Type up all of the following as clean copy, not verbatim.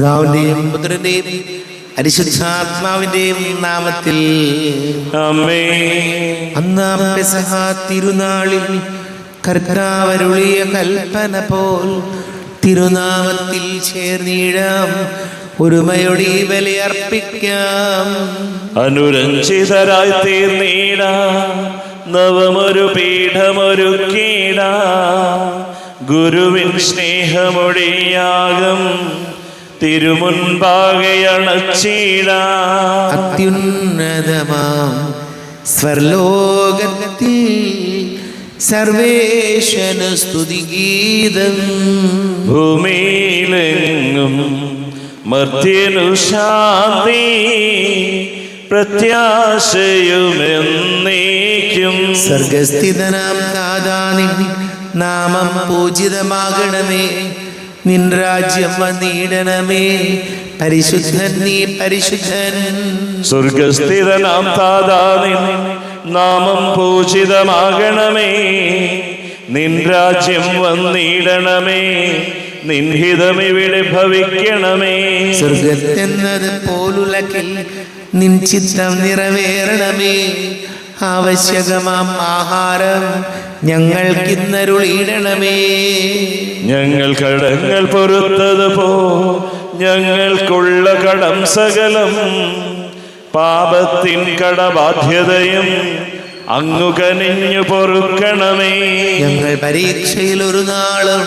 പിതാവിന്റെയും പുത്രന്റെയും പരിശുദ്ധാത്മാവിന്റെയും നാമത്തിൽ ആമേൻ. അന്നാം പെസഹ തിരുനാളിൽ കർത്താവരുളിയ കൽപ്പന പോൽ തിരുനാമത്തിൽ ചേർന്നിടാം, ഒരുമയോടെ ഈ ബലിയർപ്പിക്കാം. അനുരഞ്ജിതരായി തീർന്നിടാം, നവമൊരു പീഠമൊരുക്കിടാം. ഗുരുവിൻ സ്നേഹമൊടിയാകും തിരുമുൻപാകെ അണച്ചിടാം. അത്യുന്നതമാം സ്വർലോകത്തിൽ സർവേശന സ്തുതിഗീതം. ഭൂമിയിലെങ്ങും മർത്യനു ശാന്തി, പ്രത്യാശയുമെന്നേക്കും. സ്വർഗസ്ഥിതനാം ദാതാനി നാമം പൂജിതമാകണമേ, നിൻ രാജ്യം വന്നിടണമേ, പരിശുദ്ധൻ നീ പരിശുദ്ധൻ. സ്വർഗസ്ഥിതനാം താതാനിൻ നാമം പൂജിതമാകണമേ, നിൻ രാജ്യം വന്നിടണമേ, നിൻ ഹിതമിവിടെ ഭവിക്കണമേ. സ്വർഗത്തെന്നത് പോലുലകിൽ നിൻ ചിത്തം നിറവേറണമേ. ആവശ്യകമാം ആഹാരം ഞങ്ങൾക്കിന്നരുളിയിടണമേ. ഞങ്ങൾ കടങ്ങൾ പൊറുത്തതുപോ ഞങ്ങൾക്കുള്ള കടം സകലം, പാപത്തിൻ കടബാധ്യതയും അങ്ങു കനിഞ്ഞു പൊറുക്കണമേ. ഞങ്ങൾ പരീക്ഷയിൽ ഒരു നാളും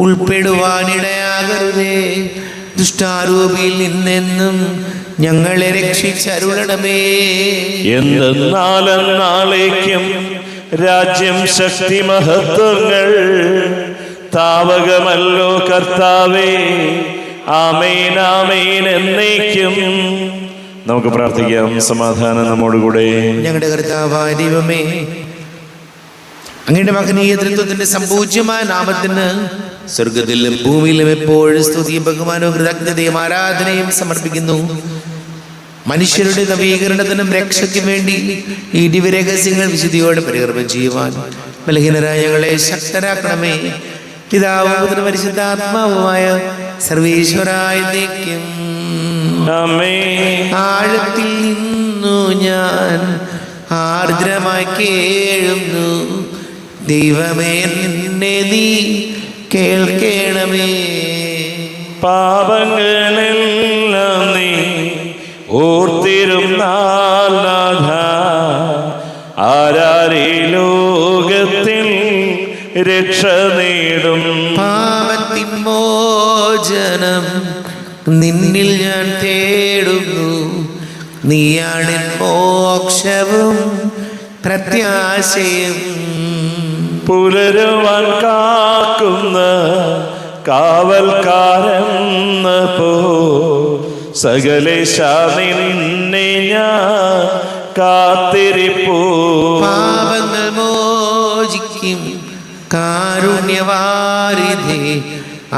ഉൾപ്പെടുവാനിടയാകരുതേ, ദുഷ്ടാരൂപിയിൽ നിന്നെന്നും ഞങ്ങളെ രക്ഷിച്ചരുളണമേ. എന്തെന്നാലെന്നാളേക്കും രാജ്യം ശക്തി മഹത്വങ്ങൾ താവകമല്ലോ കർത്താവേ. ആമേൻ ആമേൻ എന്നേക്കും. നമുക്ക് പ്രാർത്ഥിക്കാം. സമാധാനം നമ്മോടുകൂടെ. ഞങ്ങളുടെ കർത്താവായ ദൈവമേ, അങ്ങയുടെ മഹനീയ തൃത്വത്തിന്റെ സമ്പൂജ്യമായ നാമത്തിന് സ്വർഗത്തിലും ഭൂമിയിലും എപ്പോഴും സ്തുതിയും ബഹുമാനവും കൃതജ്ഞതയും ആരാധനയും സമർപ്പിക്കുന്നു. മനുഷ്യരുടെ നവീകരണത്തിനും രക്ഷയ്ക്കും വേണ്ടി ഈ ദിവ്യരഹസ്യങ്ങൾ വിശുദ്ധിയോടെ പരികർമ്മം ചെയ്യുവാൻ ബലഹീനരായ ഞങ്ങളെ ശക്തരാക്കണമേ. പിതാവും പുത്രനും പരിശുദ്ധാത്മാവുമായ സർവേശ്വരായ എന്നേക്കും. ആഴത്തിൽ നിന്നു ഞാൻ ആർദ്രമായി കേഴുന്നു, ദൈവമേ നിന്നെ നീ കേൾക്കണമേ. പാപങ്ങളെല്ലാം നീ ഓർത്തിരുന്നാൽ നാഥ, ആരാരീ ലോകത്തിൽ രക്ഷ നേടും. പാപത്തിൻ മോചനം നിന്നിൽ ഞാൻ തേടുന്നു, നീയാണ് മോക്ഷവും പ്രത്യാശയും. പുലരുവാൻ കാക്കുന്ന കാവൽക്കാരൻ പോ സകലേശ നിന്നെ ഞാൻ കാത്തിരിപ്പൂ. പാപങ്ങൾ മോചിക്കും കാരുണ്യവാരിധേ,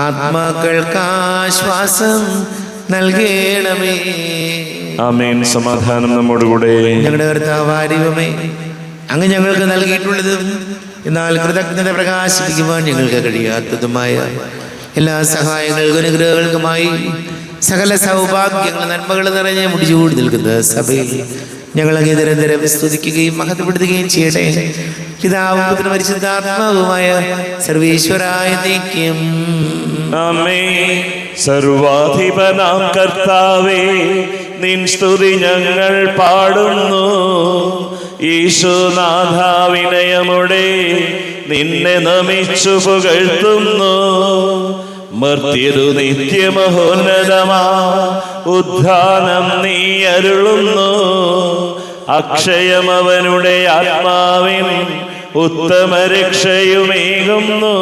ആത്മാക്കൾക്ക് ആശ്വാസം നൽകണമേ. ആമേൻ. സമാധാനം നമ്മോടുകൂടെ. ഞങ്ങളുടെ കർത്താവായ ദൈവമേ, അങ്ങ് ഞങ്ങൾക്ക് നൽകിയിട്ടുള്ളത് എന്നാൽ കൃതജ്ഞത പ്രകാശിപ്പിക്കുവാൻ ഞങ്ങൾക്ക് കഴിയാത്തതുമായ എല്ലാ സഹായങ്ങൾക്കും അനുഗ്രഹങ്ങൾക്കുമായി സകല സൗഭാഗ്യങ്ങൾ നന്മകൾ നിറഞ്ഞ് മുടിചൂടി നിൽക്കുന്ന സഭയിൽ ഞങ്ങൾ അങ്ങേ നിരന്തരം സ്തുതിക്കുകയും മഹത്വപ്പെടുത്തുകയും ചെയ്യട്ടെ. പിതാവും പുത്രനും പരിശുദ്ധാത്മാവുമായ സർവേശ്വരായ എന്നേക്കും. ആമേൻ. സർവാധിപനാം കർത്താവേ, നിൻ സ്തുതി ഞങ്ങൾ പാടുന്നു. ഈശോനാഥ വിനയമുടെ നിന്നെ നമിച്ചു പുകഴ്ത്തുന്നു. മർത്യരു നിത്യമഹോന്നതമാ ഉദ്ധാനം നീ അരുളുന്നു. അക്ഷയമവനുടെ ആത്മാവിൻ ഉത്തമ രക്ഷയുമേകുന്നു.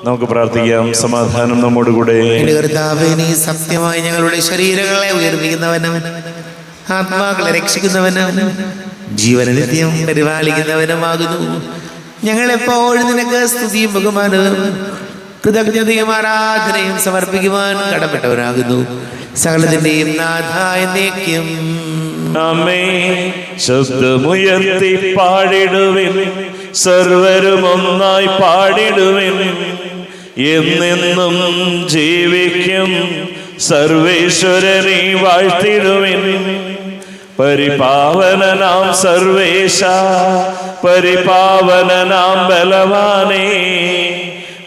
നമുക്ക് പ്രാർത്ഥിക്കാം. സമാധാനം നമ്മോടുകൂടെ. കർത്താവേ, നീ സത്യമായി ഞങ്ങളുടെ ശരീരങ്ങളെ ഉയർപ്പിക്കുന്നവനും ആത്മാക്കളെ രക്ഷിക്കുന്നവനും ജീവനെ നിത്യം പരിപാലിക്കുന്നവനുമാകുന്നു. ഞങ്ങളെപ്പോഴും നിനക്ക് സ്തുതിയും ബഹുമാനവും കൃതജ്ഞതയും ആരാധനയും സമർപ്പിക്കുവാൻ കടപ്പെട്ടവരാകുന്നു. സകലത്തിന്റെയും നാഥ എന്നേക്കും. ആമേൻ. ശബ്ദമുയർത്തി പാടിടുവിൻ, സർവരും ഒന്നായി പാടിടുവിൻ. എന്നെന്നും ജീവിക്കും സർവേശ്വരനെ വാഴ്ത്തിടുവിൻ. പരിപാവനനാം സർവേശ, പരിപാവനനാം ബലവാനേ,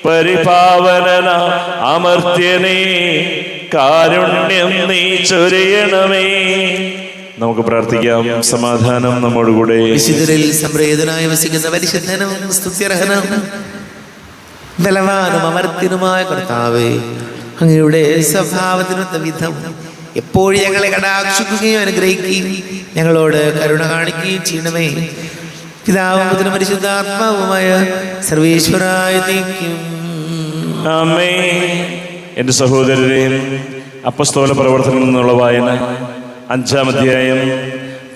പരിപാവനനാം അമർത്യനേ, കാരുണ്യം നീ ചൊരിയണമേ. നമുക്ക് പ്രാർത്ഥിക്കാം. സമാധാനം നമ്മോടുകൂടെ. വിശുദ്ധരിൽ സംപ്രീതനായി വസിക്കുന്ന പരിശുദ്ധനും സ്തുത്യർഹനും ബലവാനും അമർത്യനുമായ കർത്താവേ, അങ്ങയുടെ സ്വഭാവത്തിനൊത്ത വിധം എപ്പോഴും ഞങ്ങളെ കടാക്ഷിക്കുകയും അനുഗ്രഹിക്കുകയും ഞങ്ങളോട് കരുണ കാണിക്കുകയും ചെയ്യണമേ. പിതാവും പുത്രനും പരിശുദ്ധാത്മാവുമായ സർവേശ്വരായ നീക്കും. ആമേൻ. എൻ്റെ സഹോദരരെ, അപ്പസ്തോല പ്രവർത്തനത്തിൽ നിന്നുള്ള വായന 5-ാം അധ്യായം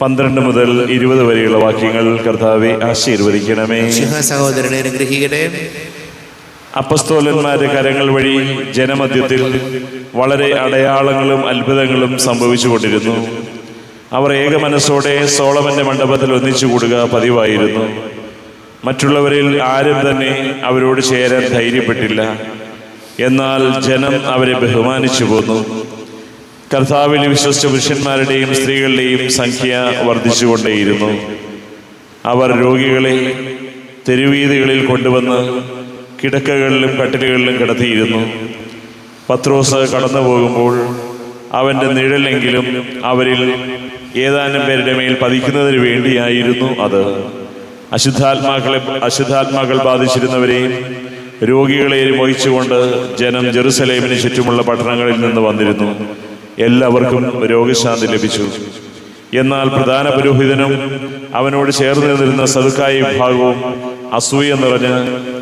12 മുതൽ 20 വരെയുള്ള വാക്യങ്ങൾ കർത്താവെ ആശീർവദിക്കണമേ. സഹോദരനെ അനുഗ്രഹിക്കട്ടെ. അപ്പസ്തോലന്മാരുടെ കരങ്ങൾ വഴി ജനമധ്യത്തിൽ വളരെ അടയാളങ്ങളും അത്ഭുതങ്ങളും സംഭവിച്ചുകൊണ്ടിരുന്നു. അവർ ഏക മനസ്സോടെ സോളമന്റെ മണ്ഡപത്തിൽ ഒന്നിച്ചുകൂടുക പതിവായിരുന്നു. മറ്റുള്ളവരിൽ ആരും തന്നെ അവരോട് ചേരാൻ ധൈര്യപ്പെട്ടില്ല. എന്നാൽ ജനം അവരെ ബഹുമാനിച്ചു പോന്നു. കർത്താവിൽ വിശ്വസിച്ച പുരുഷന്മാരുടെയും സ്ത്രീകളുടെയും സംഖ്യ വർദ്ധിച്ചുകൊണ്ടേയിരുന്നു. അവർ രോഗികളെ തെരുവീതികളിൽ കൊണ്ടുവന്ന് കിടക്കകളിലും കട്ടിലുകളിലും കിടത്തിയിരുന്നു. പത്രോസ് കടന്നു പോകുമ്പോൾ അവൻ്റെ നിഴലെങ്കിലും അവരിൽ ഏതാനും പേരുടെ മേൽ പതിക്കുന്നതിന് വേണ്ടിയായിരുന്നു അത്. അശുദ്ധാത്മാക്കൾ ബാധിച്ചിരുന്നവരെയും രോഗികളെയും വഹിച്ചുകൊണ്ട് ജനം ജെറുസലേമിന് ചുറ്റുമുള്ള പട്ടണങ്ങളിൽ നിന്ന് വന്നിരുന്നു. എല്ലാവർക്കും രോഗശാന്തി ലഭിച്ചു. എന്നാൽ പ്രധാന പുരോഹിതനും അവനോട് ചേർന്ന് നിന്നിരുന്ന സദുക്കായി വിഭാഗവും അസൂയ നിറഞ്ഞ്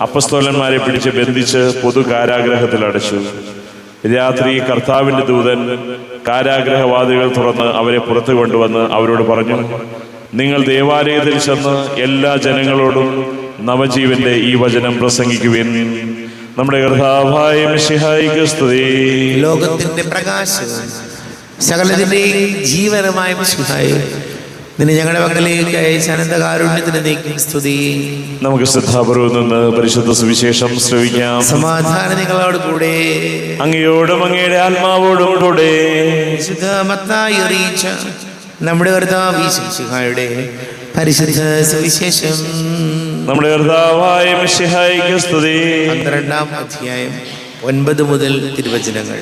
അപ്പസ്തോലന്മാരെ പിടിച്ച് ബന്ധിച്ച് പൊതു കാരാഗ്രഹത്തിൽ അടച്ചു. രാത്രി കർത്താവിൻ്റെ ദൂതൻ കാരാഗ്രഹവാതിലുകൾ തുറന്ന് അവരെ പുറത്തു കൊണ്ടുവന്ന് അവരോട് പറഞ്ഞു, നിങ്ങൾ ദേവാലയത്തിൽ ചെന്ന് എല്ലാ ജനങ്ങളോടും നവജീവന്റെ ഈ വചനം പ്രസംഗിക്കുവിൻ. നമ്മുടെ കർത്താവായ മിശിഹായിക്ക് സ്തുതി. ലോകത്തിന്റെ പ്രകാശവും സകലത്തിന്റെയും ജീവനമായ മിശിഹായേ, നിന്നെ ഞങ്ങളുടെ മക്കളിലേക്ക് അയച്ച അനന്തകാരുണ്യത്തിന് നീക്കും സ്തുതി. നമുക്ക് ശ്രദ്ധാപൂർവം നിന്ന് പരിശുദ്ധ സുവിശേഷം ശ്രവിക്കാം. സമാധാനം നിങ്ങളോട് കൂടെ, അങ്ങയോടും അങ്ങയുടെ ആത്മാവോടും കൂടെ. വിശുദ്ധ മത്തായി അറിയിച്ച നമ്മുടെ കർത്താവ് മിശിഹായുടെ പരിശുദ്ധ സുവിശേഷം. നമ്മുടെ കർത്താവായ മിശിഹായിക്ക് സ്തുതി. 12-ാം അധ്യായം 9 മുതൽ തിരുവചനങ്ങൾ.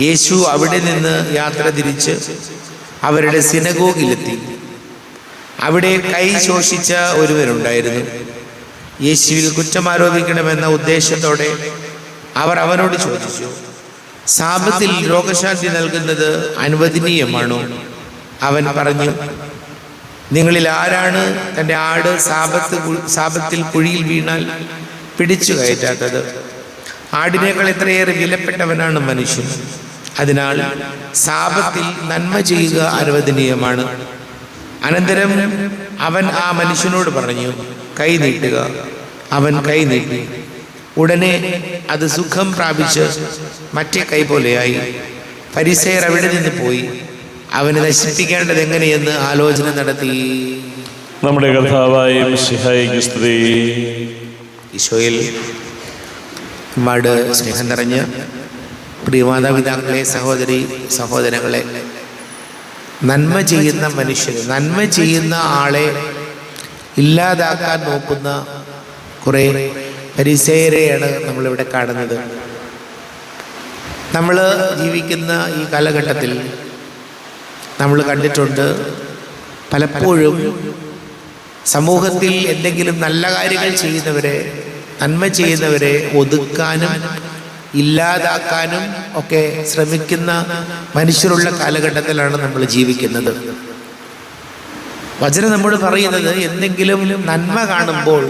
യേശു അവിടെ നിന്ന് യാത്ര തിരിച്ച് അവരുടെ സിനഗോഗിലെത്തി. അവിടെ കൈ ശോഷിച്ച ഒരുവനുണ്ടായിരുന്നു. യേശുവിൽ കുറ്റമാരോപിക്കണമെന്ന ഉദ്ദേശത്തോടെ അവർ അവനോട് ചോദിച്ചു, സാബത്തിൽ രോഗശാന്തി നൽകുന്നത് അനുവദനീയമാണോ? അവൻ പറഞ്ഞു, നിങ്ങളിൽ ആരാണ് തൻ്റെ ആട് സാബത്തിൽ കുഴിയിൽ വീണാൽ പിടിച്ചു കയറ്റാത്തത്? ആടിനേക്കാൾ എത്രയേറെ വിലപ്പെട്ടവനാണ് മനുഷ്യൻ. അതിനാൽ സാബത്തിൽ നന്മ ചെയ്യുക അനുവദനീയമാണ്. അനന്തരം അവൻ ആ മനുഷ്യനോട് പറഞ്ഞു, കൈ നീട്ടുക. അവൻ കൈ നീട്ടി. ഉടനെ അത് സുഖം പ്രാപിച്ച് മറ്റേ കൈ പോലെയായി. ഫരിസേയർ അവിടെ നിന്ന് പോയി അവനെ നശിപ്പിക്കേണ്ടത് എങ്ങനെയെന്ന് ആലോചന നടത്തി. നമ്മുടെ കർത്താവായ മിശിഹായിക്ക് സ്തുതി. ഈശോയിൽ ഒരുപാട് സ്നേഹം നിറഞ്ഞ് പ്രിയ മാതാപിതാക്കളെ, സഹോദരങ്ങളെ, നന്മ ചെയ്യുന്ന മനുഷ്യർ, നന്മ ചെയ്യുന്ന ആളെ ഇല്ലാതാക്കാൻ നോക്കുന്ന കുറേ ഫരിസേയരെയാണ് നമ്മളിവിടെ കാണുന്നത്. നമ്മൾ ജീവിക്കുന്ന ഈ കാലഘട്ടത്തിൽ നമ്മൾ കണ്ടിട്ടുണ്ട്, പലപ്പോഴും സമൂഹത്തിൽ എന്തെങ്കിലും നല്ല കാര്യങ്ങൾ ചെയ്യുന്നവരെ, നന്മ ചെയ്യുന്നവരെ ഒതുക്കാനും ഇല്ലാതാക്കാനും ഒക്കെ ശ്രമിക്കുന്ന മനുഷ്യരുള്ള കാലഘട്ടത്തിലാണ് നമ്മൾ ജീവിക്കുന്നത്. വചനം നമ്മോട് പറയുന്നത്, എന്തെങ്കിലും നന്മ കാണുമ്പോൾ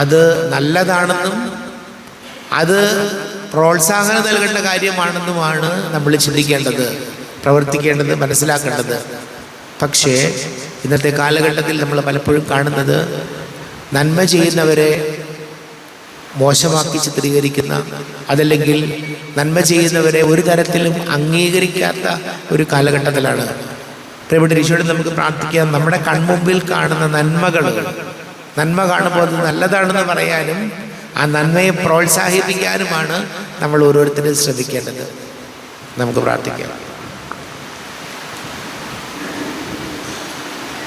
അത് നല്ലതാണെന്നും അത് പ്രോത്സാഹനം നൽകേണ്ട കാര്യമാണെന്നുമാണ് നമ്മൾ ചിന്തിക്കേണ്ടത്, പ്രവർത്തിക്കേണ്ടത്, മനസ്സിലാക്കേണ്ടത്. പക്ഷേ ഇന്നത്തെ കാലഘട്ടത്തിൽ നമ്മൾ പലപ്പോഴും കാണുന്നത്, നന്മ ചെയ്യുന്നവരെ മോശമാക്കി ചിത്രീകരിക്കുന്ന, അതല്ലെങ്കിൽ നന്മ ചെയ്യുന്നവരെ ഒരു തരത്തിലും അംഗീകരിക്കാത്ത ഒരു കാലഘട്ടത്തിലാണ്. പ്രിയപ്പെട്ട ഈശോയോട് നമുക്ക് പ്രാർത്ഥിക്കാം, നമ്മുടെ കൺമുമ്പിൽ കാണുന്ന നന്മ കാണുമ്പോൾ അത് നല്ലതാണെന്ന് പറയാനും ആ നന്മയെ പ്രോത്സാഹിപ്പിക്കാനുമാണ് നമ്മൾ ഓരോരുത്തരും ശ്രമിക്കേണ്ടത്. നമുക്ക് പ്രാർത്ഥിക്കാം.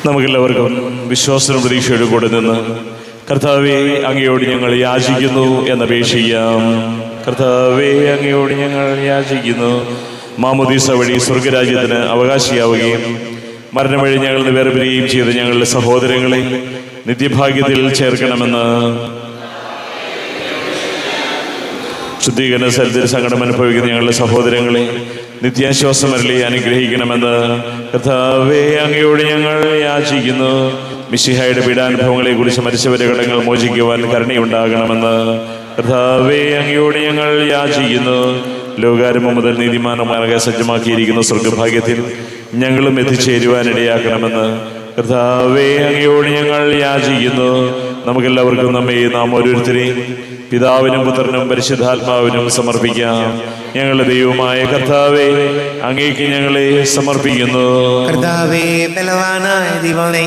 നമുക്കെല്ലാവർക്കും വിശ്വാസ പ്രതീക്ഷയുടെ കൂടെ നിന്ന് കർത്താവേ അങ്ങയോട് ഞങ്ങൾ യാചിക്കുന്നു എന്നപേക്ഷിക്കാം. കർത്താവേ അങ്ങയോട് ഞങ്ങൾ യാചിക്കുന്നു, മാമോദീസ വഴി സ്വർഗരാജ്യത്തിന് അവകാശിയാവുകയും മരണം വഴി ഞങ്ങൾ വേർപിരിയുകയും ചെയ്ത ഞങ്ങളുടെ സഹോദരങ്ങളെ നിത്യഭാഗ്യത്തിൽ ചേർക്കണമെന്ന്, ശുദ്ധീകരണ സ്ഥലത്തിൽ സങ്കടം അനുഭവിക്കുന്ന ഞങ്ങളുടെ സഹോദരങ്ങളെ നിത്യാശ്വാസമരളി അനുഗ്രഹിക്കണമെന്ന് കർത്താവേ അങ്ങയോട് ഞങ്ങൾ യാചിക്കുന്നു. മിശിഹായുടെ പീഡാനുഭവങ്ങളെ കുറിച്ച് മരിച്ചവരുടെ കടങ്ങൾ മോചിക്കുവാൻ കരുണയുണ്ടാകണമെന്ന് കർത്താവേ അങ്ങയോട് ഞങ്ങൾ യാചിക്കുന്നു. ലോകാരംഭം മുതൽ നീതിമാനമാർഗ സജ്ജമാക്കിയിരിക്കുന്ന സ്വർഗഭാഗ്യത്തിൽ ഞങ്ങളും എത്തിച്ചേരുവാനിടയാക്കണമെന്ന് കർത്താവേ അങ്ങയോട് ഞങ്ങൾ യാചിക്കുന്നു. നമുക്കെല്ലാവർക്കും നാം ഓരോരുത്തരെയും പിതാവിനും പുത്രനും പരിശുദ്ധാത്മാവിനും സമർപ്പിക്കാം. ഞങ്ങളുടെ ദൈവമായ കർത്താവേ, അങ്ങേക്ക് ഞങ്ങളെ സമർപ്പിക്കുന്നു. കർത്താവേ, ബലവാനായ ദൈവമേ,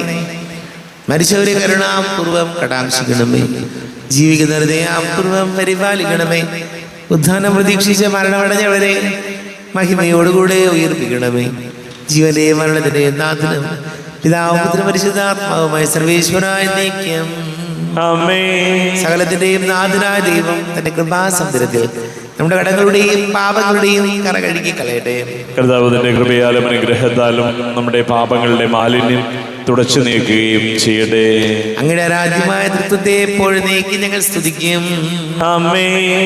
മരിച്ചവരെ കരുണാപൂർവം കടാക്ഷിക്കണമേ, ജീവിക്കുന്നവരെ ദയാപൂർവം പരിപാലിക്കണമേ, ഉദ്ധാനം പ്രതീക്ഷിച്ച മരണമടഞ്ഞവരെ മഹിമയോടുകൂടെ ഉയർപ്പിക്കണമേ. ജീവന്റെ മരണത്തിന്റെ നാഥനും പിതാവും പുത്രനും പരിശുദ്ധാത്മാവുമായ സർവേശ്വരായ നയിക്കും. സകലത്തിന്റെയും നാഥനായ ദൈവം തന്റെ കൃപാസമുദ്രത്തിൽ നമ്മുടെ കടങ്ങളുടെയും പാപങ്ങളുടെയും കറ കഴുകി കളയട്ടെ. കർത്താവിന്റെ കൃപയാലും അനുഗ്രഹത്താലും നമ്മുടെ പാപങ്ങളുടെ മാലിന്യം തുടച്ചു നീക്കുകയും ചെയ്യട്ടെ. അങ്ങയുടെ രാജ്യമായ തൃത്വത്തെ എപ്പോഴും നീക്കി ഞങ്ങൾ സ്തുതിക്കും.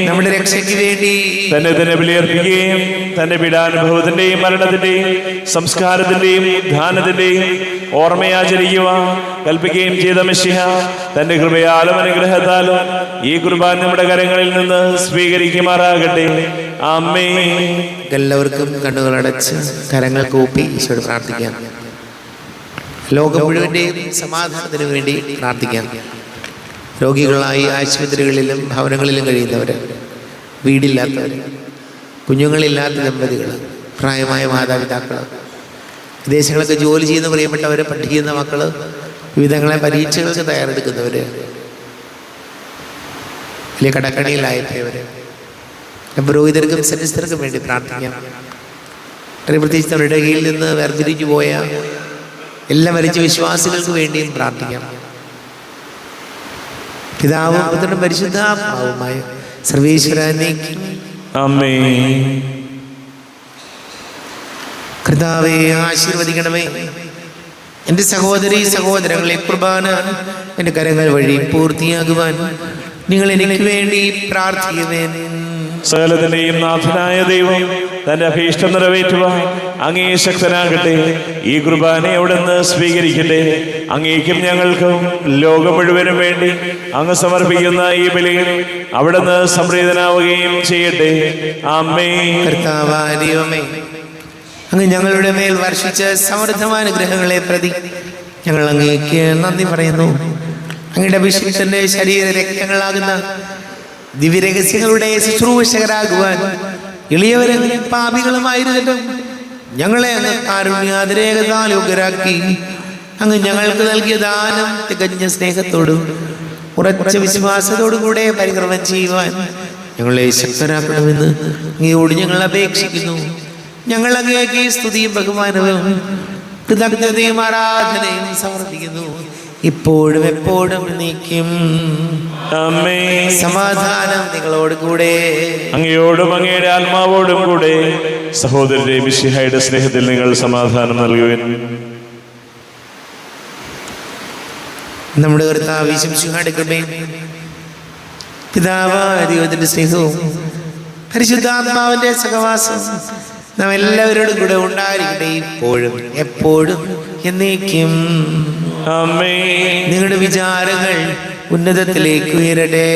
നമ്മുടെ രക്ഷയ്ക്ക് വേണ്ടി തന്നെ ബലിയർപ്പിക്കുകയും തന്റെ പീഡാനുഭവത്തിന്റെയും മരണത്തിന്റെയും സംസ്കാരത്തിന്റെയും ഉദ്ധാനത്തിന്റെയും ഓർമ്മയാചരിക്കുവാൻ കൽപ്പിക്കുകയും ചെയ്ത മിശിഹ തന്റെ കൃപയാലും അനുഗ്രഹത്താലും ഈ കുർബാന നമ്മുടെ കരങ്ങളിൽ നിന്ന് സ്വീകരിക്കുമാറാകട്ടെ. ആമേൻ. എല്ലാവർക്കും കണ്ണുകളടച്ച് കരങ്ങൾ കൂപ്പി ഈശോയോട് പ്രാർത്ഥിക്കാം. ലോകം മുഴുവൻ്റെയും സമാധാനത്തിന് വേണ്ടി പ്രാർത്ഥിക്കാം. രോഗികളായി ആശുപത്രികളിലും ഭവനങ്ങളിലും കഴിയുന്നവർ, വീടില്ലാത്തവർ, കുഞ്ഞുങ്ങളില്ലാത്ത ദമ്പതികൾ, പ്രായമായ മാതാപിതാക്കൾ, വിദേശങ്ങളൊക്കെ ജോലി ചെയ്യുന്ന പ്രിയപ്പെട്ടവർ, പഠിക്കുന്ന മക്കൾ, വിവിധങ്ങളെ പരീക്ഷകൾക്ക് തയ്യാറെടുക്കുന്നവർ, വലിയ കടക്കണിയിലായവർ, പുരോഹിതർക്കും സന്യസ്തർക്കും വേണ്ടി പ്രാർത്ഥിക്കാം. പ്രത്യേകിച്ച് നമ്മുടെ ഇടയിൽ നിന്ന് വേർതിരിഞ്ഞു പോയ എല്ലാ മരിച്ച വിശ്വാസികൾക്ക് വേണ്ടിയും പ്രാർത്ഥിക്കാം. പിതാവും പുത്രനും പരിശുദ്ധാത്മാവുമായ സർവേശ്വരനേക്ക് ആമേൻ. കർത്താവേ, ആശീർവദിക്കണമേ. എൻ്റെ സഹോദരീ സഹോദരങ്ങളെ, കുർബാന എൻ്റെ കരങ്ങൾ വഴി പൂർത്തിയാകുവാൻ നിങ്ങൾ എനിക്ക് വേണ്ടി പ്രാർത്ഥിക്കുവേൻ. സകലത്തിന്റെയും നാഥനായ ദൈവം തന്റെ അഭീഷ്ടം നിറവേറ്റുവാൻ അങ്ങേ ശക്തനാകട്ടെ. ഈ കുർബാനയെ അവിടുന്ന് സ്വീകരിക്കട്ടെ. അങ്ങേക്കും ഞങ്ങൾക്കും ലോകം മുഴുവനും വേണ്ടി അങ്ങ് സമർപ്പിക്കുന്ന ഈ ബലിയിൽ അവിടുന്ന് സംപ്രീതനാവുകയും ചെയ്യട്ടെ. ആമേൻ. കർത്താവായ ദൈവമേ, അങ്ങ് ഞങ്ങളുടെ മേൽ വർഷിച്ച സമൃദ്ധമായ അനുഗ്രഹങ്ങളെ പ്രതി ഞങ്ങൾ അങ്ങേക്ക് നന്ദി പറയുന്നു. അങ്ങയുടെ അഭിഷിക്തന്റെ ശരീര രക്തങ്ങളാകുന്ന ദിവ്യരഹസ്യങ്ങളുടെ ശുശ്രൂഷകരാകുവാൻ എളിയവരും പാപികളുമായിരുന്നിട്ടും ഞങ്ങളെ അങ്ങ് കാരുണ്യാതിരേകതാൽ യോഗ്യരാക്കി. അങ്ങ് ഞങ്ങൾക്ക് നൽകിയ ദാനം തികഞ്ഞ സ്നേഹത്തോടും ഉറച്ച വിശ്വാസത്തോടും കൂടെ പരിക്രമം ചെയ്യുവാൻ ഞങ്ങളെ ശക്തരാക്കണമെന്ന് അങ്ങയോട് ഞങ്ങൾ അപേക്ഷിക്കുന്നു. ഞങ്ങൾ അങ്ങേക്ക് സ്തുതിയും ബഹുമാനവും കൃതജ്ഞതയും ആരാധനയും സമർപ്പിക്കുന്നു, ഇപ്പോഴും എപ്പോഴും നീക്കും. സമാധാനം നിങ്ങളോട് കൂടെ, അങ്ങയോടും അങ്ങയുടെ ആത്മാവോടും കൂടെ. സഹോദരരെ, മിശിഹായുടെ സ്നേഹത്തിൽ നിങ്ങൾ സമാധാനം നൽകുവിൻ. നമ്മുടെ കർത്താവ് മിശിഹായുടെ കൃപയും പിതാവായ ദൈവത്തിന്റെ സ്നേഹവും പരിശുദ്ധാത്മാവിന്റെ സഹവാസവും നാം എല്ലാവരോടും കൂടെ ഉണ്ടായിരിക്കട്ടെ, ഇപ്പോഴും എപ്പോഴും എന്നേക്കും. നിങ്ങളുടെ വിചാരങ്ങൾ ഉന്നതത്തിലേക്ക് ഉയരട്ടെ.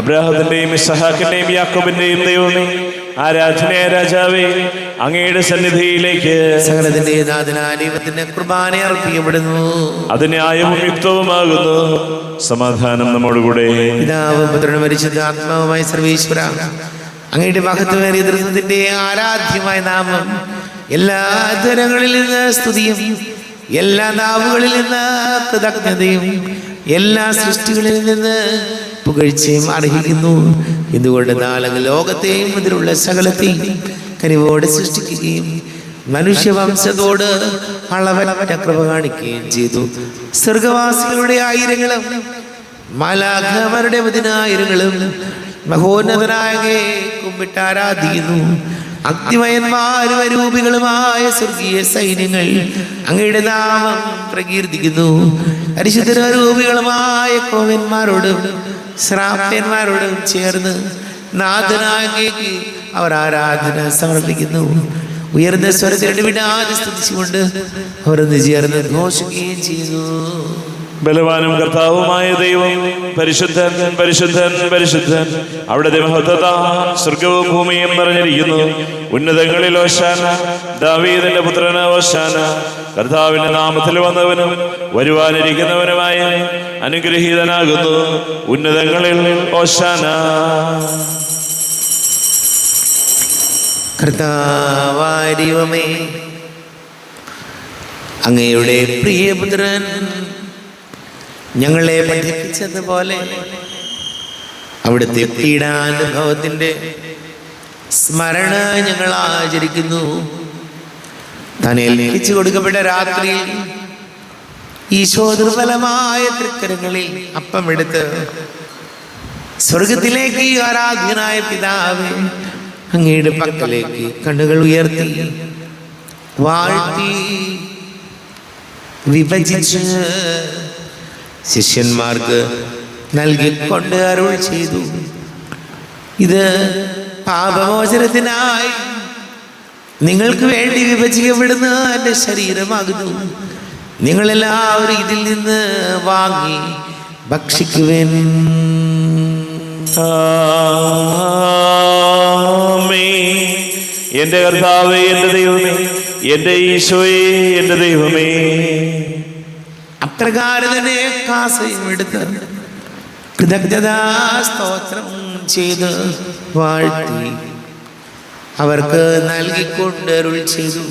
അബ്രാഹത്തിന്റെയും ഇസ്ഹാക്കിന്റെയും യാക്കോബിന്റെയും ദൈവമേ, ആരാധനയായ രാജാവേ, അങ്ങയുടെ സന്നിധിയിലേക്ക് സകലത്തിന്റെ നാഥനായ ദൈവത്തിന്റെ കുർബാന അർപ്പിക്കപ്പെടുന്നു. അത് ന്യായവും യുക്തവുമാകുന്നു. സമാധാനം നമ്മോടുകൂടെ. പിതാവും പുത്രനും പരിശുദ്ധാത്മാവുമായ സർവേശ്വര, അങ്ങയുടെ മഹത്വമേറിയ ദൃശ്യത്തിന്റെ ആരാധ്യമായ നാമം എല്ലാ ധരങ്ങളിൽ നിന്ന് സ്തുതിയും എല്ലാ നാവുകളിൽ നിന്ന് കൃതജ്ഞതയും എല്ലാ സൃഷ്ടികളിൽ നിന്ന് പുകഴ്ചയും അർഹിക്കുന്നു. എന്തുകൊണ്ട് നാലങ്ങ് ലോകത്തെയും ഇതിലുള്ള സകലത്തെയും കനിവോടെ സൃഷ്ടിക്കുകയും മനുഷ്യവംശത്തോട് അളവറ്റ കൃപ കാണിക്കുകയും ചെയ്തു. സ്വർഗവാസികളുടെ ആയിരങ്ങളും മാലാഖമാരുടെ 10,000ങ്ങളും മഹോന്നതനായ കുമ്പിട്ട് ആരാധിക്കുന്നു. അഗ്നിമയന്മാരും അരൂപികളുമായ സ്വർഗീയ സൈന്യങ്ങൾ അങ്ങയുടെ നാമം പ്രകീർത്തിക്കുന്നു. പരിശുദ്ധരൂപികളുമായ കോവന്മാരോടും ശ്രാപ്യന്മാരോടും ചേർന്ന് നാഥനായകേക്ക് അവർ ആരാധന സമർപ്പിക്കുന്നു. ഉയർന്ന സ്വരത്തിൽ വിടാതെ സ്തുതിച്ചുകൊണ്ട് അവർ ഒന്ന് ചേർന്ന് ഘോഷിക്കുകയും ചെയ്യുന്നു. ബലവാനും കർത്താവുമായ ദൈവം പരിശുദ്ധൻ പരിശുദ്ധൻ പരിശുദ്ധൻ. അവിടുത്തെ മഹത്വത സ്വർഗവും ഭൂമിയും നിറഞ്ഞിരിക്കുന്നു. ഉന്നതങ്ങളിൽ ഓശാന, ദാവീദിന്റെ പുത്രന് ഓശാന. കർത്താവിന്റെ നാമത്തിൽ വന്നവനും വരുവാനിരിക്കുന്നവനുമായ അനുഗ്രഹീതനാകുന്നു. ഉന്നതങ്ങളിൽ ഓശാന. കർത്താവായ ദൈവമേ, അങ്ങയുടെ പ്രിയപുത്രൻ ഞങ്ങളെ പഠിപ്പിച്ചതുപോലെ അവിടുത്തെ പീഡാനുഭവത്തിന്റെ സ്മരണ ഞങ്ങൾ ആചരിക്കുന്നു. താൻ ഏൽപ്പിച്ചു കൊടുക്കപ്പെട്ട രാത്രിയിൽ ഈശോ ദുർബലമായ തൃക്കരങ്ങളിൽ അപ്പമെടുത്ത് സ്വർഗത്തിലേക്ക് ആരാധ്യനായ പിതാവേ അങ്ങയുടെ പക്കലേക്ക് കണ്ണുകൾ ഉയർത്തി വാഴ്ത്തി വിഭജിച്ച് ശിഷ്യന്മാർക്ക് നൽകിക്കൊണ്ട് അരുൾ ചെയ്തു, ഇത് പാപമോചനത്തിനായി നിങ്ങൾക്ക് വേണ്ടി വിഭജിക്കപ്പെടുന്ന എൻ്റെ ശരീരമാകുന്നു. നിങ്ങളെല്ലാവരും ഇതിൽ നിന്ന് വാങ്ങി ഭക്ഷിക്കുവിൻ. എന്റെ കർത്താവേ, എന്റെ ദൈവമേ, എന്റെ ഈശോയെ, എന്റെ ദൈവമേ. അപ്രകാരം തന്നെ കാസയും എടുത്ത് കൃതജ്ഞതാ സ്തോത്രം ചെയ്ത് വാഴ്ത്തി അവർക്ക് നൽകിക്കൊണ്ട് അരുൾ ചെയ്തു,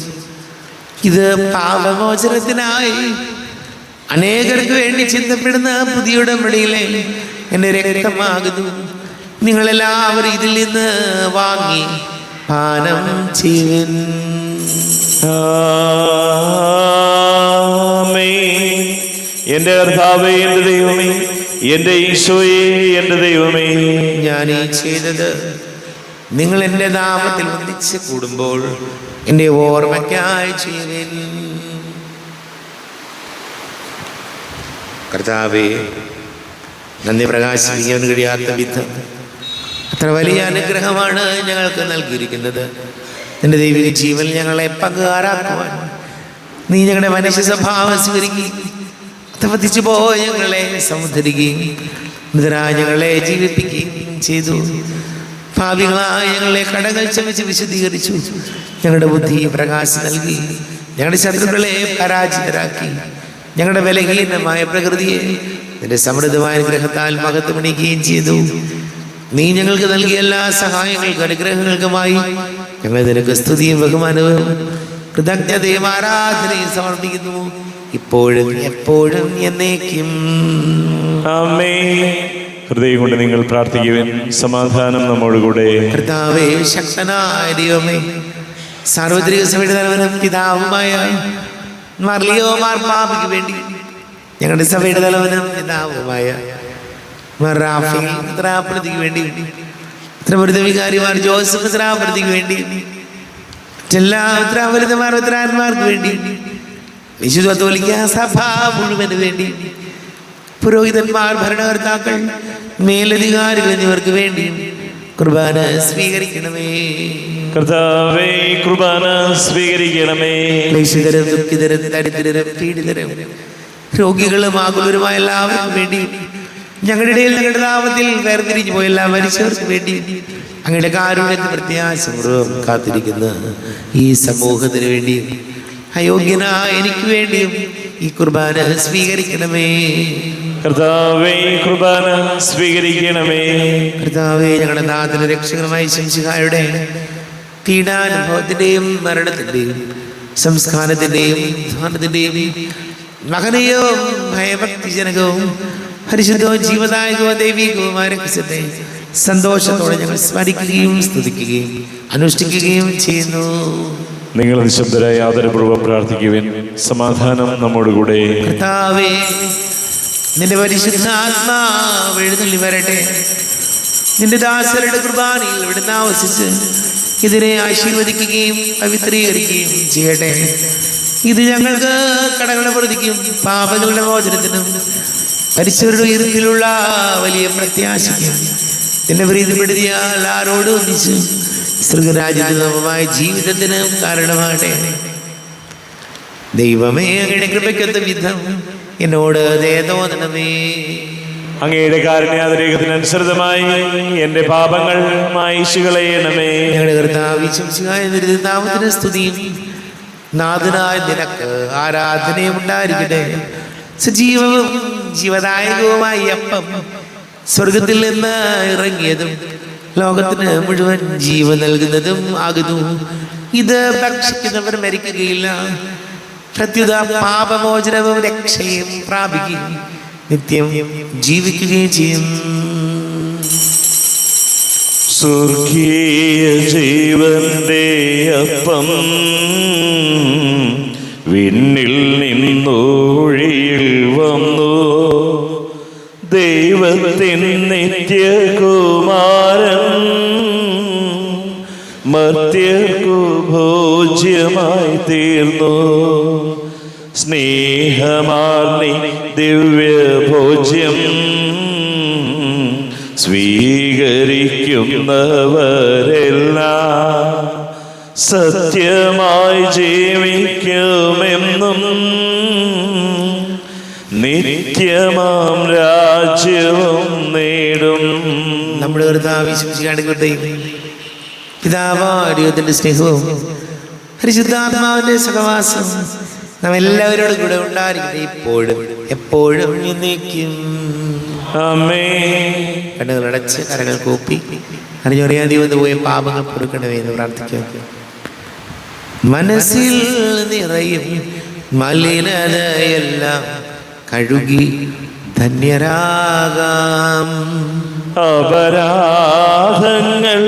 ഇത് പാപമോചനത്തിനായി അനേകർക്ക് വേണ്ടി ചിന്തപ്പെടുന്ന പുതിയ ഉടമ്പടിയിലെ എൻ്റെ രക്തമാകുന്നു. നിങ്ങളെല്ലാവരും ഇതിൽ നിന്ന് വാങ്ങി പാനം ചെയ്യുവിൻ. എന്റെ കർത്താവേ, എന്റെ ദൈവമേ, എന്റെ ഈശോയെ, എന്റെ ദൈവമേ. ഞാൻ ഈ ചെയ്തത് നിങ്ങൾ എൻ്റെ നാമത്തിൽ ഒന്നിച്ച് കൂടുമ്പോൾ എൻ്റെ ഓർമ്മയ്ക്കായി ചെയ്യുവിൻ. കർത്താവേ, നന്ദി പ്രകാശിപ്പിക്കാൻ കഴിയാത്ത വിധം അത്ര വലിയ അനുഗ്രഹമാണ് ഞങ്ങൾക്ക് നൽകിയിരിക്കുന്നത്. എൻ്റെ ദൈവിക ജീവൻ ഞങ്ങളെ പങ്കുകാരാക്കുവാൻ നീ ഞങ്ങളുടെ മനുഷ്യ സ്വഭാവം സ്വീകരിക്കുകയും അധപതിച്ചു പോയ ഞങ്ങളെ സമുദ്ധരിക്കുകയും മൃതരായ ഞങ്ങളെ ജീവിപ്പിക്കുകയും ചെയ്തു. പാപികളായ ഞങ്ങളെ കടങ്ങൾ ക്ഷമിച്ച് വിശദീകരിച്ചു. ഞങ്ങളുടെ ബുദ്ധി പ്രകാശം നൽകി ഞങ്ങളുടെ ശത്രുക്കളെ പരാജിതരാക്കി. ഞങ്ങളുടെ ബലഹീനമായ പ്രകൃതിയെ നിന്റെ സമൃദ്ധമായ അനുഗ്രഹത്താൽ മഹത്വമണിക്കുകയും ചെയ്തു. നീ ഞങ്ങൾക്ക് നൽകിയ എല്ലാ സഹായങ്ങൾക്കും അനുഗ്രഹങ്ങൾക്കുമായി ഞങ്ങൾ നിനക്ക് സ്തുതിയും ബഹുമാനവും കൃതജ്ഞതയും ആരാധനയും സമർപ്പിക്കുന്നു, ഇപ്പോഴും എപ്പോഴും എന്നേക്കും. ആമേൻ. ഹൃദയം കൊണ്ട് നിങ്ങൾ പ്രാർത്ഥിക്കുവിൻ. സമാധാനം നമ്മോടുകൂടെ. കർത്താവേ, ശക്തനായ ദൈവമേ, സാർവത്രിക സഭയുടെ തലവനും പിതാവുമായ മാർലിയോ മാർപ്പാപ്പയ്ക്ക് വേണ്ടി ഞങ്ങളുടെ സഭയുടെ തലവനും പിതാവുമായ റാഫിക്ക് വേണ്ടി, വികാരിമാർ ജോസഫ് ത്രാപ്രതിക്ക് വേണ്ടി, എല്ലാ ഉത്തരാന്മാർക്ക് വേണ്ടി, വിശുദ്ധ കത്തോലിക്കാ സഭ മുഴുവന് വേണ്ടി, പുരോഹിതന്മാർ, ഭരണകർത്താക്കൾ, മേലധികാരികൾ എന്നിവർക്ക് വേണ്ടി കുർബാന സ്വീകരിക്കണമേ. കർത്താവേ, കുർബാന സ്വീകരിക്കണമേ. ക്ലേശിതരും ദുഃഖിതരും ദരിദ്രരും പീഡിതരും രോഗികളും ആകുലരുമായ എല്ലാവർക്കും വേണ്ടി, ഞങ്ങളുടെ ഇടയിൽ ഞങ്ങളുടെ നാമത്തിൽ വേർതിരിഞ്ഞു പോയ എല്ലാ മനുഷ്യർക്ക് വേണ്ടി, അങ്ങയുടെ കാരുണ്യത്തിന് പ്രത്യാശപൂർവ്വം കാത്തിരിക്കുന്ന ഈ സമൂഹത്തിന് വേണ്ടി, അയോഗ്യനായ എനിക്ക് വേണ്ടിയും ഈ കുർബാന സ്വീകരിക്കണമേ. കർത്താവേ, കുർബാന സ്വീകരിക്കണമേ. കർത്താവേ, ഞങ്ങളുടെ നാഥനും രക്ഷകനുമായ ശംശിഹായുടെ പീഡാനുഭവത്തിന്റെയും മരണത്തിന്റെയും സംസ്കാരത്തിന്റെയും ധ്യാനത്തിന്റെയും മഹനീയവും ഭയഭക്തിജനകവും പരിശുദ്ധവും ജീവദായകവും ദൈവികവുമായ രഹസ്യത്തെ സന്തോഷത്തോടെ ഞങ്ങൾ സ്മരിക്കുകയും സ്തുതിക്കുകയും അനുഷ്ഠിക്കുകയും ചെയ്യുന്നു. നിങ്ങൾ നിശബ്ദരായി ആദരപൂർവ്വം പ്രാർത്ഥിക്കുവിൻ. സമാധാനം നമ്മോടുകൂടെ. കർത്താവേ, നിന്റെ പരിശുദ്ധാത്മാവ് എഴുന്നള്ളി വരട്ടെ. നിന്റെ ദാസരുടെ കുർബാനയിൽ ഇവിടുന്ന് ആവസിച്ച് ഇതിനെ ആശീർവദിക്കുകയും പവിത്രീകരിക്കുകയും ചെയ്യട്ടെ. ഇത് ഞങ്ങൾക്ക് കടങ്ങളുടെ പ്രതിക്കും പാപങ്ങളുടെ മോചനത്തിനും പരിശുദ്ധരുടെ ഉയർപ്പിലുള്ള വലിയ പ്രത്യാശയ്ക്കും നിന്നെ പ്രീതിപ്പെടുത്തിയാൽ ആരോടും ഒന്നിച്ച് സ്വർഗരാജ്യമായ ജീവിതത്തിന് കാരണമാകട്ടെ. ദൈവമേ, അങ്ങയുടെ കൃപയ്ക്കൊത്ത വിധം എന്നോട് ദയ തോന്നണമേ. അങ്ങയുടെ കാരുണ്യാതിരേകത്തിനനുസൃതമായി എന്റെ പാപങ്ങൾ മായിച്ചു കളയണമേ. ഞങ്ങളുടെ കർത്താവ് നാമത്തിന് സ്തുതിയും നാഥനായ നിനക്ക് ആരാധനയും ഉണ്ടായിരിക്കട്ടെ. സജീവവും ജീവദായകവുമായ അപ്പം സ്വർഗത്തിൽ നിന്ന് ഇറങ്ങിയതും ലോകത്തിന് മുഴുവൻ ജീവൻ നൽകുന്നതും ആകുന്നു. ഇത് ഭക്ഷിക്കുന്നവർ മരിക്കുകയില്ല, പ്രത്യുത പാപമോചനവും രക്ഷയും പ്രാപിക്കുകയും നിത്യം ജീവിക്കുകയും ചെയ്യും. സ്വർഗീയ ജീവന്റെ അപ്പം വിണ്ണിൽ നിന്നൊഴിയിൽ വന്നു. ദൈവത്തിൻ നിത്യകുമാരൻ മർത്യർക്കു ഭോജ്യമായി തീർന്നു. സ്നേഹമാർന്നി ദിവ്യഭോജ്യം സ്വീകരിക്കുന്നവരെല്ലാം സത്യമായി ജീവിക്കുമെന്നും നിത്യമാം രാജ്യവും നേടും. നമ്മുടെ കർത്താവ് പിതാവാടിയതിന്റെ സ്നേഹവും പരിശുദ്ധാത്മാവിന്റെ സഹവാസം നാം എല്ലാവരോടും കൂടെ ഉണ്ടായിരിക്കട്ടെ, ഇപ്പോഴും എപ്പോഴും എന്നേക്കും. ആമേൻ. കണ്ണുകളടച്ച് കരങ്ങൾ കൂപ്പി അറിഞ്ഞറിയാതെ വന്നു പോയ പാപങ്ങൾ പൊറുക്കണമേ എന്ന് പ്രാർത്ഥിക്കാം. മനസ്സിൽ നിറയും മലിനതയെല്ലാം കഴുകി ധന്യരാകാം. അപരാധങ്ങൾ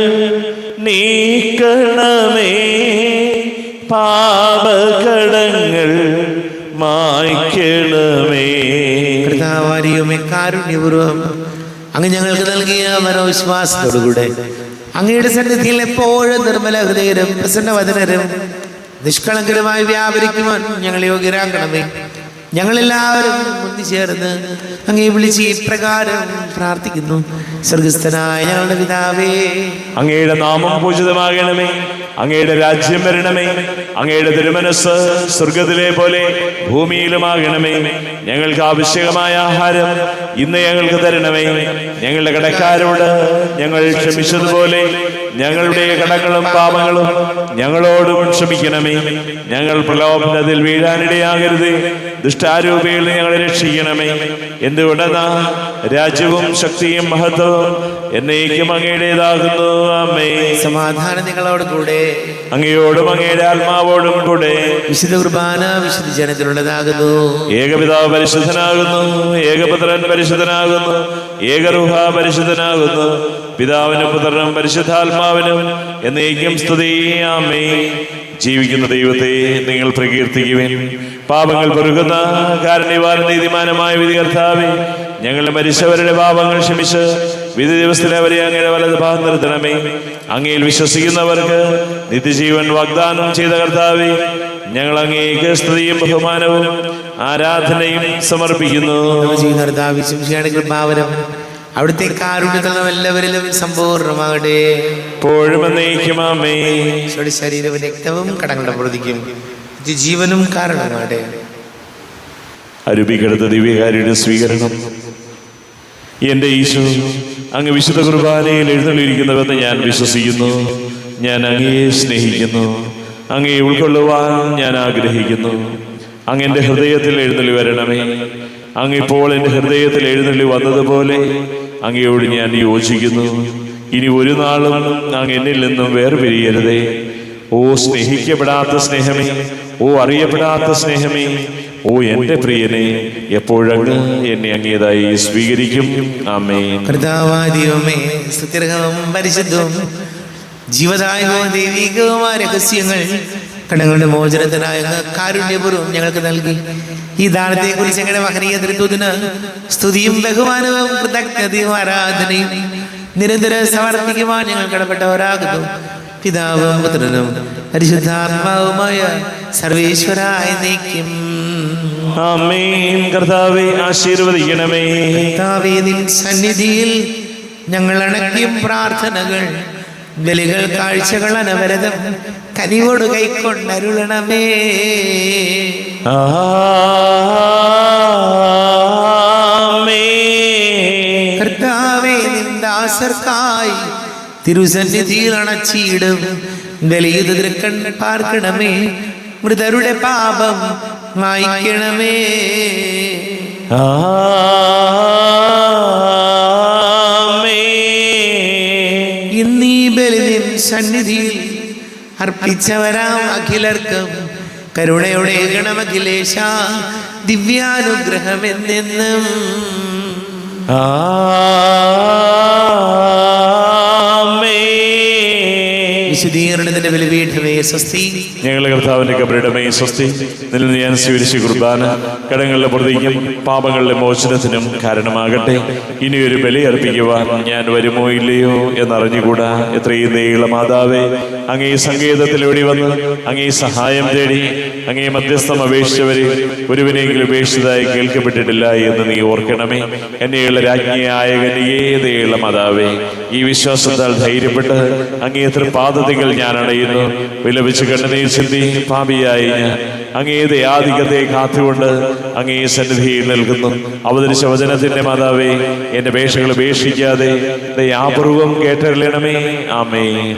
നീക്കണമേ, പാപകടങ്ങൾ മായ്ക്കണമേ. കർത്താവാരിയുമേ, കാരുണ്യപൂർവം അങ്ങ് ഞങ്ങൾക്ക് നൽകിയ മനോവിശ്വാസത്തോടുകൂടെ അങ്ങയുടെ സന്നിധിയിൽ എപ്പോഴും നിർമ്മല ഹൃദയരും പ്രസന്നവദനരും നിഷ്കളങ്കരമായി വ്യാപരിക്കുവാൻ ഞങ്ങൾ യോഗ്യരാക്കണമേ. ഞങ്ങളെല്ലാവരും ഒന്നുചേർന്ന് അങ്ങയെ വിളിച്ച് ഇപ്രകാരം പ്രാർത്ഥിക്കുന്നു. സ്വർഗസ്ഥനായ ഞങ്ങളുടെ പിതാവേ, അങ്ങയുടെ നാമം പൂജിതമാകണമേ. അങ്ങയുടെ രാജ്യം വരണമേ. അങ്ങയുടെ തിരുമനസ് സ്വർഗത്തിലെ പോലെ ഭൂമിയിലുമാകണമേ. ഞങ്ങൾക്ക് ആവശ്യകമായ ആഹാരം ഇന്ന് ഞങ്ങൾക്ക് തരണമേ. ഞങ്ങളുടെ കടക്കാരോട് ഞങ്ങൾ ക്ഷമിച്ചതുപോലെ ഞങ്ങളുടെ കടങ്ങളും പാപങ്ങളും ഞങ്ങളോടും ക്ഷമിക്കണമേ. ഞങ്ങൾ പ്രലോഭനത്തിൽ വീഴാനിടയാകരുത്, ദുഷ്ടാരൂപിയിൽ ഞങ്ങളെ രക്ഷിക്കണമേ. എന്തുകൊണ്ടെന്നാ രാജ്യവും ശക്തിയും മഹത്വവും എന്നേക്കും അങ്ങയുടേതാകുന്നു. ആമേൻ. സമാധാനം നിങ്ങളോട് കൂടെ, അങ്ങയോടും അങ്ങയുടെ ആത്മാവോടും കൂടെ. വിശുദ്ധ കുർബാന വിശുദ്ധ ജനത്തിലുള്ളതാകുന്നു. ഏകപിതാവ് പരിശുദ്ധനാകുന്നു, ഏകപുത്രൻ പരിശുദ്ധനാകുന്നു, ഏകരൂഹ പരിശുദ്ധനാകുന്നു. പിതാവിനും പുത്രനും പരിശുദ്ധാത്മാവിനും എന്നേക്കും സ്തുതി. ആമേൻ. ജീവിക്കുന്ന ദൈവത്തെ നിങ്ങൾ പ്രകീർത്തിക്കുവിൻ. പാപങ്ങൾ പൊറുക്കുന്ന കാരുണ്യവാൻ നീതിമാനമായ വിധി കർത്താവേ, ഞങ്ങളുടെ മരിച്ചവരുടെ പാപങ്ങൾ ക്ഷമിച്ച് വിധി ദിവസത്തിൽ അവരെ അങ്ങയുടെ വലത് ഭാഗം നിർത്തണമേ. അങ്ങയിൽ വിശ്വസിക്കുന്നവർക്ക് നിത്യജീവൻ വാഗ്ദാനം ചെയ്ത കർത്താവേ, ഞങ്ങൾ അങ്ങേക്ക് സ്തുതിയും ബഹുമാനവും ആരാധനയും സമർപ്പിക്കുന്നു. അവിടുത്തെ കാരുണ്യത്തിൽ എല്ലാവരിലും സമ്പൂർണ്ണമാകട്ടെ. എപ്പോഴും എന്നേക്കും ആമേൻ. ശരീരവും രക്തവും കടങ്ങളുടെ പ്രതിക്കും ജീവനും കാരണമാകട്ടെ. അരുപിക്കെടുത്ത ദിവ്യകാരിയുടെ സ്വീകരണം. എൻ്റെ ഈശോ അങ്ങ് വിശുദ്ധ കുർബാനയിൽ എഴുന്നള്ളിയിരിക്കുന്നുവെന്ന് ഞാൻ വിശ്വസിക്കുന്നു. ഞാൻ അങ്ങയെ സ്നേഹിക്കുന്നു. അങ്ങയെ ഉൾക്കൊള്ളുവാൻ ഞാൻ ആഗ്രഹിക്കുന്നു. അങ്ങ് എൻ്റെ ഹൃദയത്തിൽ എഴുന്നള്ളി വരണമേ. അങ്ങിപ്പോൾ എൻ്റെ ഹൃദയത്തിൽ എഴുന്നള്ളി വന്നതുപോലെ അങ്ങയോട് ഞാൻ യോജിക്കുന്നു. ഇനി ഒരു നാളും അങ്ങ് എന്നിൽ നിന്നും വേർപിരിയരുതേ. ഓ സ്നേഹിക്കപ്പെടാത്ത സ്നേഹമേ, ഓ അറിയപ്പെടാത്ത സ്നേഹമേ, ഓ എന്റെ പ്രിയനെ, എപ്പോഴങ്ങ് എന്നെ അങ്ങേതായി സ്വീകരിക്കും. ആമേൻ. കർത്താവായ ദൈവമേ, സ്തുത്യർഹവും പരിശുദ്ധവും ജീവദായകവും ദൈവികവുമായ രഹസ്യങ്ങൾ കടങ്ങളുടെ മോചനത്തിനായ കാരുണ്യപൂർവ്വം ഞങ്ങൾക്ക് നൽകി. ഈ ദാനത്തെ കുറിച്ച് ഞങ്ങളുടെ മഹനീയ തൃത്വത്തിന് സ്തുതിയും ബഹുമാനവും കൃതജ്ഞതയും ആരാധനയും നിരന്തരം സമർപ്പിക്കുവാൻ ഞങ്ങൾ കടപ്പെട്ടവരാകുന്നു. പിതാവും പുത്രനും പരിശുദ്ധാത്മാവുമായ സർവേശ്വരായ നീക്കും. ആമേൻ. കർത്താവേ ആശീർവദിക്കണമേ. കർത്താവേ, നിൻ സന്നിധിയിൽ ഞങ്ങൾ അണക്കിയും പ്രാർത്ഥനകൾ, ബലികൾ, കാഴ്ചകൾ അനവരതം കനിവോട് കൈക്കൊണ്ടരുളണമേ. കർത്താവേ, നിൻ ദാസർക്കായി തിരുസന്നിധിയിൽ അണച്ചിടും ബലിയുത തൃക്കൺ പാർക്കണമേ. മൃതരുടെ പാപം മായ്ക്കണമേ. ഇന്നീ ബലി നിൻ സന്നിധിയിൽ അർപ്പിച്ചവരാം അഖിലർക്കും കരുണയുടെ ഗണമഖിലേശ ദിവ്യാനുഗ്രഹം എന്നെന്നും. വിശുദ്ധീകരണത്തിന്റെ ബലിപീഠമേ സ്വസ്തി. ഞങ്ങളുടെ കർത്താവിന്റെ കബറിടമേ സ്വസ്തി. നിന്നിൽ ഞാൻ സ്വീകരിച്ച കുർബാന കടങ്ങളുടെ പ്രതിക്കും പാപങ്ങളുടെ മോചനത്തിനും കാരണമാകട്ടെ. ഇനിയൊരു ബലി അർപ്പിക്കുവാൻ ഞാൻ വരുമോ ഇല്ലയോ എന്നറിഞ്ഞുകൂടാ. എത്രയും ദയുള്ള മാതാവേ, അങ്ങേ സങ്കേതത്തിലൂടെ വന്ന് അങ്ങേ സഹായം തേടി അങ്ങേ മധ്യസ്ഥം അപേക്ഷിച്ചവരെ ഒരുവിനെങ്കിലും ഉപേക്ഷിച്ചതായി കേൾക്കപ്പെട്ടിട്ടില്ല എന്ന് നീ ഓർക്കണമേ. എന്നെയുള്ള രാജ്ഞിയായ കന്യകേയുള്ള മാതാവേ, ഈ വിശ്വാസത്താൽ ധൈര്യപ്പെട്ട് അങ്ങേ തൃപാദത്തിൽ ഞാൻ അണയുന്നു. വിലപിച്ച് കണ്ണുനീർ ചിന്തി പാപിയായി ഞാൻ അങ്ങേ ദയാധികത്തെ കാത്തുകൊണ്ട് അങ്ങേ സന്നിധിയിൽ നിൽക്കുന്നു. അവതരിച്ച വചനത്തിന്റെ മാതാവേ, എന്റെ അപേക്ഷകൾ ഉപേക്ഷിക്കാതെ ദയാപൂർവം കേട്ടറിയണമേ. ആമേൻ.